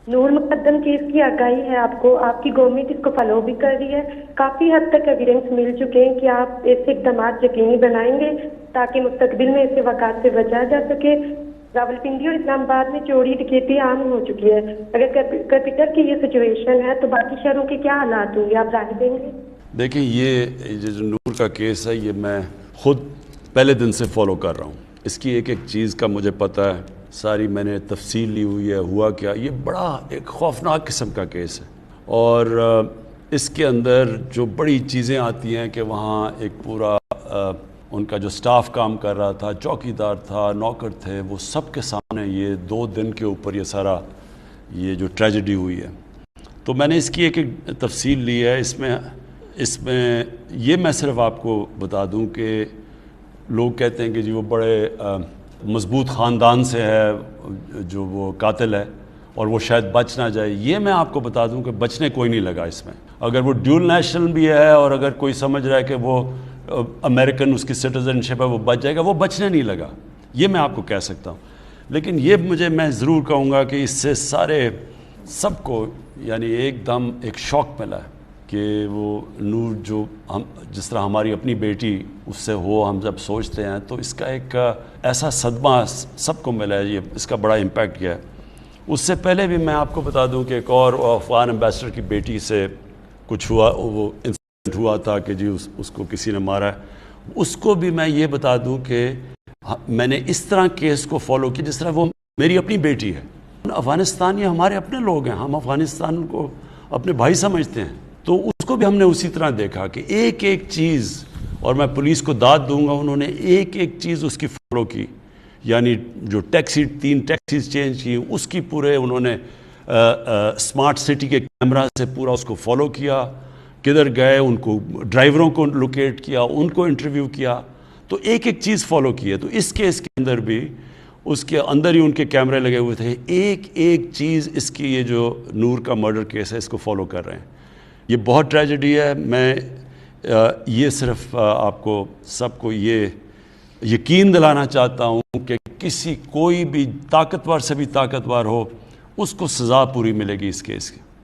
نور مقدم کیس کی آگاہی ہے آپ کو، آپ کی گورنمنٹ اس کو فالو بھی کر رہی ہے، کافی حد تک ایویڈنس مل چکے ہیں کہ آپ ایسے اقدامات یقینی بنائیں گے تاکہ مستقبل میں ایسے واقعات سے بچا جا سکے۔ راولپنڈی اور اسلام آباد میں چوری ڈکیتی عام ہو چکی ہے، اگر کیپٹل کی یہ سچویشن ہے تو باقی شہروں کے کیا حالات ہوں گے، آپ رائے دیں گے؟ دیکھیں، یہ جو نور کا کیس ہے، یہ میں خود پہلے دن سے فالو کر رہا ہوں۔ اس کی ایک ایک چیز کا مجھے پتہ ہے، ساری میں نے تفصیل لی ہوئی ہے، ہوا کیا۔ یہ بڑا ایک خوفناک قسم کا کیس ہے، اور اس کے اندر جو بڑی چیزیں آتی ہیں کہ وہاں ایک پورا ان کا جو سٹاف کام کر رہا تھا، چوکیدار تھا، نوکر تھے، وہ سب کے سامنے یہ 2 دن کے اوپر یہ سارا یہ جو ٹریجڈی ہوئی ہے، تو میں نے اس کی ایک ایک تفصیل لی ہے۔ اس میں یہ میں صرف آپ کو بتا دوں کہ لوگ کہتے ہیں کہ جی وہ بڑے مضبوط خاندان سے ہے جو وہ قاتل ہے اور وہ شاید بچ نہ جائے۔ یہ میں آپ کو بتا دوں کہ بچنے کوئی نہیں لگا اس میں۔ اگر وہ ڈیول نیشنل بھی ہے اور اگر کوئی سمجھ رہا ہے کہ وہ امریکن اس کی سٹیزن شپ ہے وہ بچ جائے گا، وہ بچنے نہیں لگا، یہ میں آپ کو کہہ سکتا ہوں۔ لیکن یہ میں ضرور کہوں گا کہ اس سے سب کو یعنی ایک دم ایک شوق ملا ہے کہ وہ نور جو جس طرح ہماری اپنی بیٹی اس سے ہو، ہم جب سوچتے ہیں تو اس کا ایک ایسا صدمہ سب کو ملا ہے، یہ اس کا بڑا امپیکٹ کیا ہے۔ اس سے پہلے بھی میں آپ کو بتا دوں کہ ایک اور افغان ایمبیسڈر کی بیٹی سے کچھ ہوا، وہ انسیڈنٹ ہوا تھا کہ جی اس کو کسی نے مارا ہے۔ اس کو بھی میں یہ بتا دوں کہ میں نے اس طرح کیس کو فالو کیا جس طرح وہ میری اپنی بیٹی ہے۔ افغانستان یہ ہمارے اپنے لوگ ہیں، ہم افغانستان کو اپنے بھائی سمجھتے ہیں، تو اس کو بھی ہم نے اسی طرح دیکھا کہ ایک ایک چیز، اور میں پولیس کو داد دوں گا، انہوں نے ایک ایک چیز اس کی فالو کی، یعنی جو 3 ٹیکسیز چینج کی اس کی پورے انہوں نے اسمارٹ سٹی کے کیمرہ سے پورا اس کو فالو کیا، کدھر گئے ان کو ڈرائیوروں کو لوکیٹ کیا، ان کو انٹرویو کیا، تو ایک ایک چیز فالو کی ہے۔ تو اس کیس کے اندر بھی اس کے اندر ہی ان کے کیمرے لگے ہوئے تھے، ایک ایک چیز اس کی یہ جو نور کا مرڈر کیس ہے اس کو فالو کر رہے ہیں۔ یہ بہت ٹریجڈی ہے۔ میں یہ صرف آپ کو سب کو یہ یقین دلانا چاہتا ہوں کہ کوئی بھی طاقتور سے بھی طاقتور ہو، اس کو سزا پوری ملے گی اس کیس کی۔